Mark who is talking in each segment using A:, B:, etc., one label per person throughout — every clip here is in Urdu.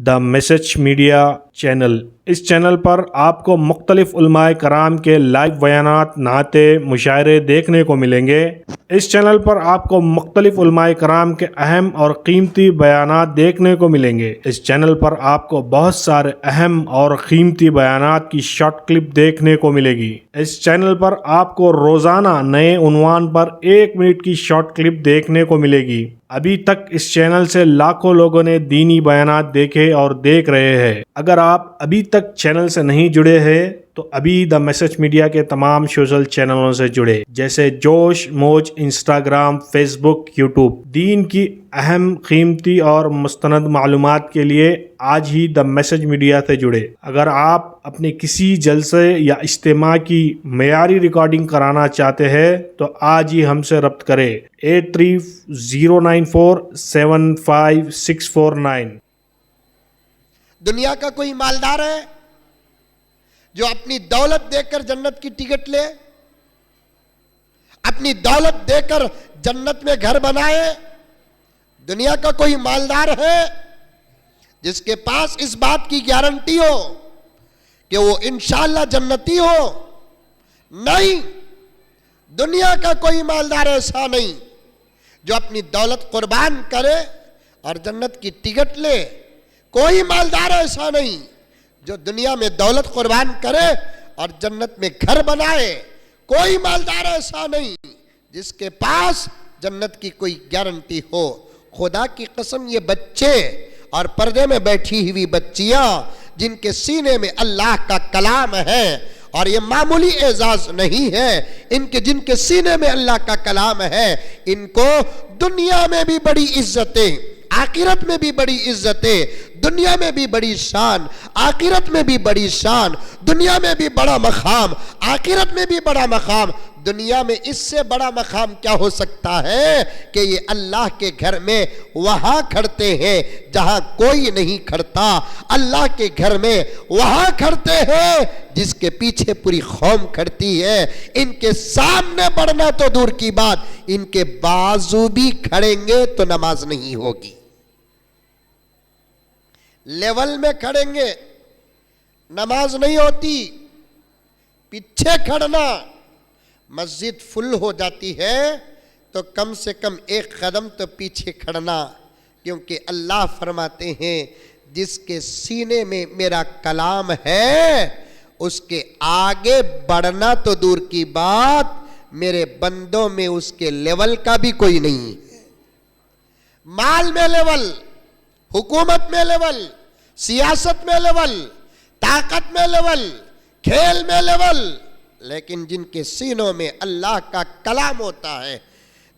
A: دا میسج میڈیا چینل۔ اس چینل پر آپ کو مختلف علماء کرام کے لائیو بیانات، نعتیں، مشاعرے دیکھنے کو ملیں گے۔ اس چینل پر آپ کو مختلف علماء کرام کے اہم اور قیمتی بیانات دیکھنے کو ملیں گے۔ اس چینل پر آپ کو بہت سارے اہم اور قیمتی بیانات کی شارٹ کلپ دیکھنے کو ملے گی۔ اس چینل پر آپ کو روزانہ نئے عنوان پر 1 منٹ کی شارٹ کلپ دیکھنے کو ملے گی۔ ابھی تک اس چینل سے لاکھوں لوگوں نے دینی بیانات دیکھے اور دیکھ رہے ہیں۔ اگر آپ ابھی تک چینل سے نہیں جڑے ہیں تو ابھی دا میسج میڈیا کے تمام سوشل چینلوں سے جڑے، جیسے جوش، موج، انسٹاگرام، فیس بک، یوٹیوب۔ دین کی اہم، قیمتی اور مستند معلومات کے لیے آج ہی دا میسج میڈیا سے جڑے۔ اگر آپ اپنے کسی جلسے یا اجتماع کی معیاری ریکارڈنگ کرانا چاہتے ہیں تو آج ہی ہم سے رابطہ کریں 8309475649۔
B: دنیا کا کوئی مالدار ہے جو اپنی دولت دے کر جنت کی ٹکٹ لے، اپنی دولت دے کر جنت میں گھر بنائے؟ دنیا کا کوئی مالدار ہے جس کے پاس اس بات کی گارنٹی ہو کہ وہ انشاءاللہ جنتی ہو؟ نہیں، دنیا کا کوئی مالدار ایسا نہیں جو اپنی دولت قربان کرے اور جنت کی ٹکٹ لے۔ کوئی مالدار ایسا نہیں جو دنیا میں دولت قربان کرے اور جنت میں گھر بنائے۔ کوئی مالدار ایسا نہیں جس کے پاس جنت کی کوئی گارنٹی ہو۔ خدا کی قسم، یہ بچے اور پردے میں بیٹھی ہوئی بچیاں جن کے سینے میں اللہ کا کلام ہے، اور یہ معمولی اعزاز نہیں ہے، جن کے سینے میں اللہ کا کلام ہے، ان کو دنیا میں بھی بڑی عزتیں، آخرت میں بھی بڑی عزتیں، دنیا میں بھی بڑی شان، آخرت میں بھی بڑی شان، دنیا میں بھی بڑا مقام، آخرت میں بھی بڑا مقام۔ دنیا میں اس سے بڑا مقام کیا ہو سکتا ہے کہ یہ اللہ کے گھر میں وہاں کھڑتے ہیں جہاں کوئی نہیں کھڑتا، اللہ کے گھر میں وہاں کھڑتے ہیں جس کے پیچھے پوری قوم کھڑتی ہے۔ ان کے سامنے بڑھنا تو دور کی بات، ان کے بازو بھی کھڑیں گے تو نماز نہیں ہوگی۔ لیول میں کھڑیں گے، نماز نہیں ہوتی۔ پیچھے کھڑنا، مسجد فل ہو جاتی ہے تو کم سے کم 1 قدم تو پیچھے کھڑنا، کیونکہ اللہ فرماتے ہیں جس کے سینے میں میرا کلام ہے اس کے آگے بڑھنا تو دور کی بات، میرے بندوں میں اس کے لیول کا بھی کوئی نہیں ہے۔ مال میں لیول، حکومت میں لیول، سیاست میں لیول، طاقت میں لیول، کھیل میں لیول، لیکن جن کے سینوں میں اللہ کا کلام ہوتا ہے،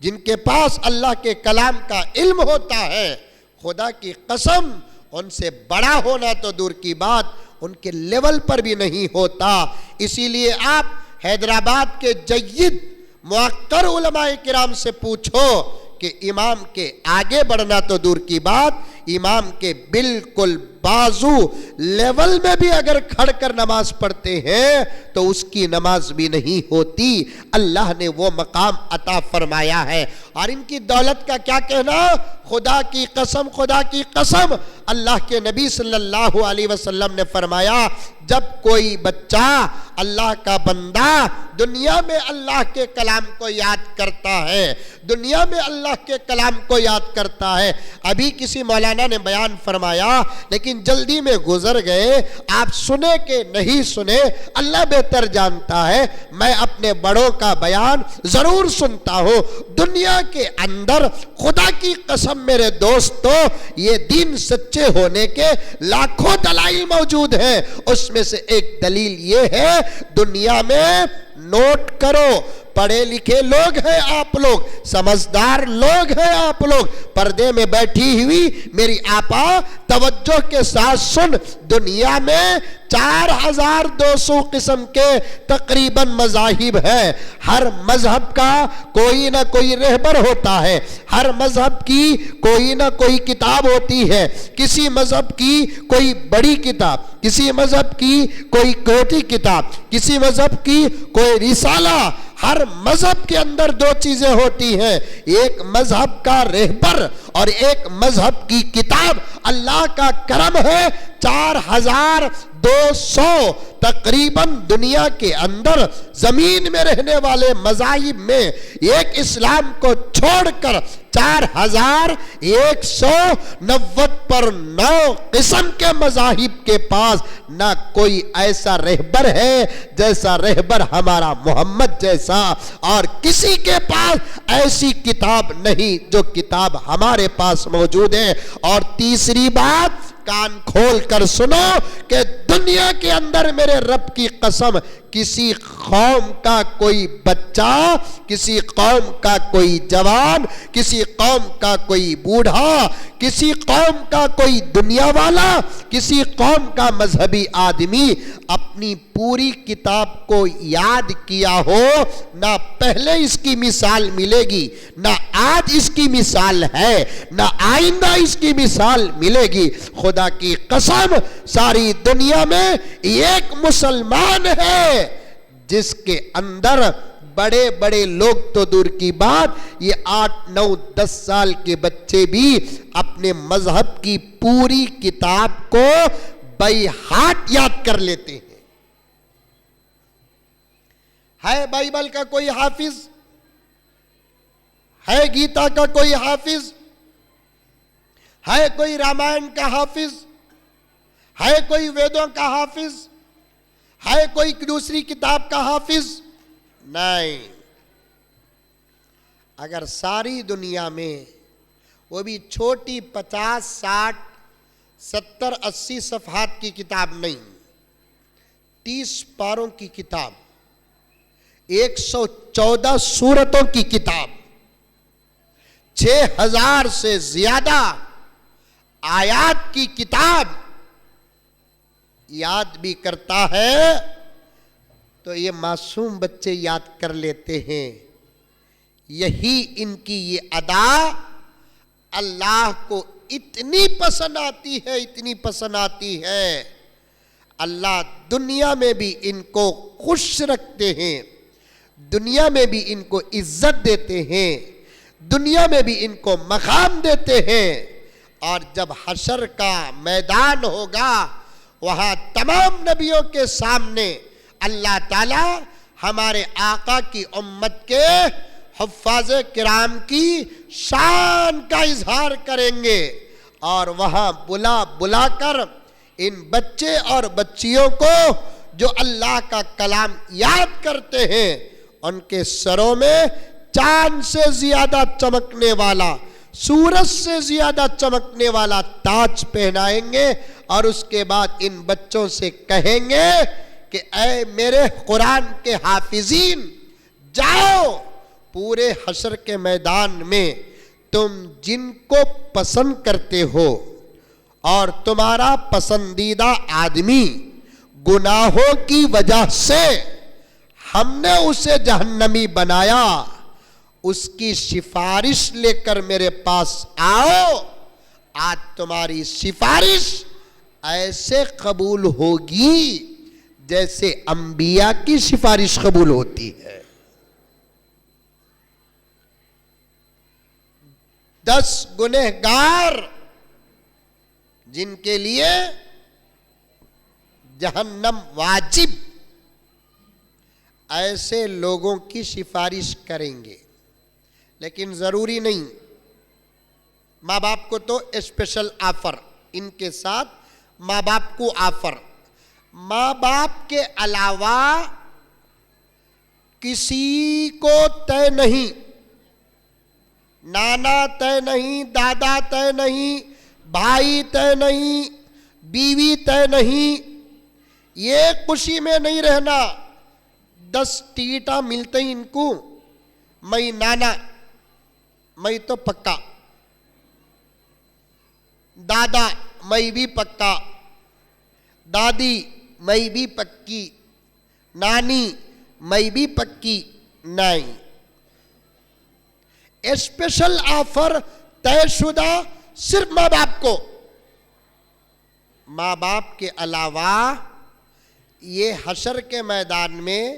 B: جن کے پاس اللہ کے کلام کا علم ہوتا ہے، خدا کی قسم ان سے بڑا ہونا تو دور کی بات، ان کے لیول پر بھی نہیں ہوتا۔ اسی لیے آپ حیدرآباد کے جید موقر علماء کرام سے پوچھو کہ امام کے آگے بڑھنا تو دور کی بات، امام کے بالکل بازو لیول میں بھی اگر کھڑ کر نماز پڑھتے ہیں تو اس کی نماز بھی نہیں ہوتی۔ اللہ نے وہ مقام عطا فرمایا ہے۔ اور ان کی دولت کا کیا کہنا؟ خدا کی قسم، خدا کی قسم، اللہ کے نبی صلی اللہ علیہ وسلم نے فرمایا جب کوئی بچہ، اللہ کا بندہ دنیا میں اللہ کے کلام کو یاد کرتا ہے، دنیا میں اللہ کے کلام کو یاد کرتا ہے۔ ابھی کسی مولانا نے بیان فرمایا لیکن جلدی میں گزر گئے، آپ سنے کہ نہیں سنے اللہ بہتر جانتا ہے، میں اپنے بڑوں کا بیان ضرور سنتا ہوں۔ دنیا کے اندر خدا کی قسم میرے دوستو، یہ دین سچے ہونے کے لاکھوں دلائل موجود ہیں۔ اس میں سے ایک دلیل یہ ہے، دنیا میں نوٹ کرو، پڑھے لکھے لوگ ہیں آپ لوگ، سمجھدار لوگ ہیں آپ لوگ، پردے میں بیٹھی ہوئی میری آپا توجہ کے ساتھ سن، دنیا میں 4200 قسم کے تقریباً مذاہب ہیں۔ ہر مذہب کا کوئی نہ کوئی رہبر ہوتا ہے، ہر مذہب کی کوئی نہ کوئی کتاب ہوتی ہے، کسی مذہب کی کوئی بڑی کتاب، کسی مذہب کی کوئی چھوٹی کتاب، کسی مذہب کی کوئی رسالہ، ہر مذہب کے اندر دو چیزیں ہوتی ہیں، ایک مذہب کا رہبر اور ایک مذہب کی کتاب۔ اللہ کا کرم ہے 4200 تقریباً دنیا کے اندر زمین میں رہنے والے مذاہب میں ایک اسلام کو چھوڑ کر 4190 پر 9 قسم کے مذاہب کے پاس نہ کوئی ایسا رہبر ہے جیسا رہبر ہمارا محمد جیسا، اور کسی کے پاس ایسی کتاب نہیں جو کتاب ہمارے پاس موجود ہے۔ اور تیسری بات، کان کھول کر سنو کہ دنیا کے اندر میرے رب کی قسم کسی قوم کا کوئی بچہ، کسی قوم کا کوئی جوان، کسی قوم کا کوئی بوڑھا، کسی قوم کا کوئی دنیا والا، کسی قوم کا مذہبی آدمی اپنی پوری کتاب کو یاد کیا ہو، نہ پہلے اس کی مثال ملے گی، نہ آج اس کی مثال ہے، نہ آئندہ اس کی مثال ملے گی۔ خدا کی قسم ساری دنیا میں ایک مسلمان ہے جس کے اندر بڑے بڑے لوگ تو دور کی بات، یہ 8 9 10 سال کے بچے بھی اپنے مذہب کی پوری کتاب کو بائی ہارٹ یاد کر لیتے ہیں۔ ہے بائبل کا کوئی حافظ؟ ہے گیتا کا کوئی حافظ؟ ہے کوئی رامائن کا حافظ؟ ہے کوئی ویدوں کا حافظ؟ ہے کوئی دوسری کتاب کا حافظ؟ نہیں۔ اگر ساری دنیا میں وہ بھی چھوٹی 50 60 70 80 صفحات کی کتاب نہیں، 30 پاروں کی کتاب، 114 سورتوں کی کتاب، 6000 سے زیادہ آیات کی کتاب یاد بھی کرتا ہے تو یہ معصوم بچے یاد کر لیتے ہیں۔ یہی ان کی یہ ادا اللہ کو اتنی پسند آتی ہے، اتنی پسند آتی ہے، اللہ دنیا میں بھی ان کو خوش رکھتے ہیں، دنیا میں بھی ان کو عزت دیتے ہیں، دنیا میں بھی ان کو مقام دیتے ہیں، اور جب حشر کا میدان ہوگا وہاں تمام نبیوں کے سامنے اللہ تعالی ہمارے آقا کی امت کے حفاظ کرام کی شان کا اظہار کریں گے، اور وہاں بلا بلا کر ان بچے اور بچیوں کو جو اللہ کا کلام یاد کرتے ہیں ان کے سروں میں چاند سے زیادہ چمکنے والا، سورج سے زیادہ چمکنے والا تاج پہنائیں گے، اور اس کے بعد ان بچوں سے کہیں گے کہ اے میرے قرآن کے حافظین، جاؤ پورے حشر کے میدان میں تم جن کو پسند کرتے ہو اور تمہارا پسندیدہ آدمی گناہوں کی وجہ سے ہم نے اسے جہنمی بنایا، اس کی سفارش لے کر میرے پاس آؤ، آج تمہاری سفارش ایسے قبول ہوگی جیسے انبیاء کی سفارش قبول ہوتی ہے۔ 10 گنہگار جن کے لیے جہنم واجب، ایسے لوگوں کی سفارش کریں گے، لیکن ضروری نہیں۔ ماں باپ کو تو اسپیشل آفر، ان کے ساتھ ماں باپ کو آفر، ماں باپ کے علاوہ کسی کو طے نہیں، نانا طے نہیں، دادا طے نہیں، بھائی طے نہیں، بیوی طے نہیں، یہ خوشی میں نہیں رہنا۔ 10 ٹکٹاں ملتے ہیں ان کو، میں نانا، میں تو پکا، دادا میں بھی پکا، دادی میں بھی پکی، نانی میں بھی پکی، نہیں۔ اسپیشل آفر طے شدہ صرف ماں باپ کو، ماں باپ کے علاوہ یہ حشر کے میدان میں